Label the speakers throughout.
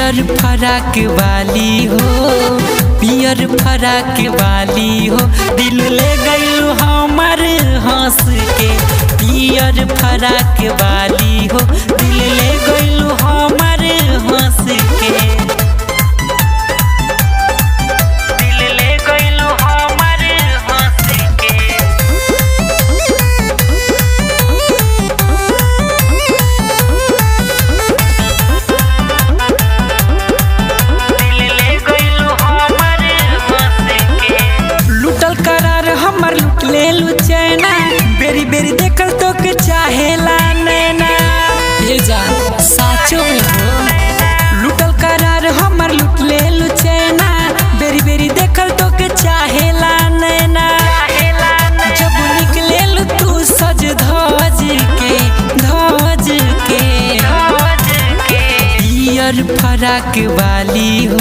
Speaker 1: पियर फराक वाली हो, पियर फराक वाली हो, दिल ले गइलू हमर हंस के। पियर फराक वाली हो, दिल ले गइलू हमर हंस के। दिल ले गइलू हमर हंस के। हमर लुट ले लू चैना, बेरी बेरी देखल तो के चाहेला नैना। ये जान साचो में हो लुटल करार हमर लुट ले लू चैना, बेरी बेरी देखल तो के चाहेला नैना। जब निकले लू तू सज धज के, धज के। पियर फराक वाली हो,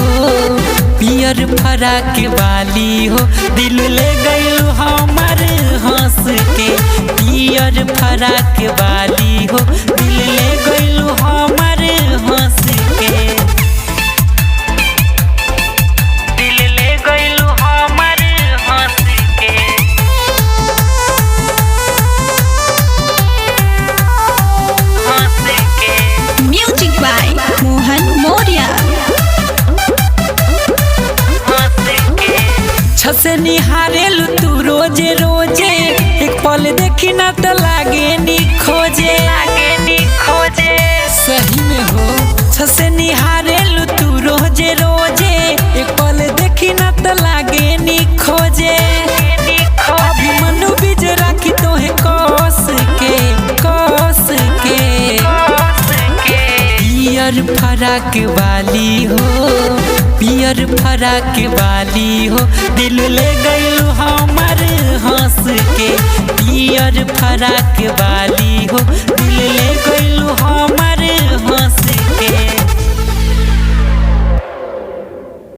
Speaker 1: पियर फराक वाली हो, दिल ले गइलू हमर हंस के। पियर फराक वाली हो, दिल ले गइलू हमर हंस के। दिल ले गइलू हमर हंस के। हंस के।
Speaker 2: Music by Mohan Maurya.
Speaker 1: छसे निहारेलू तू रोजे रोजे, एक पल देखी ना तो लागे नी खोजे, लागे नी खोजे। सही में हो छसे निहारेलू तू रोजे रोजे, एक पल देखी ना तो लागे नी खोजे। अभी मनु बीज राखी तोहे कस के, कस के। पियर फराक वाली हो, पियर फराक वाली हो, दिल ले गइलू हमर हंस के। पियर फराक वाली हो, दिल ले गइलू हमर हंस के।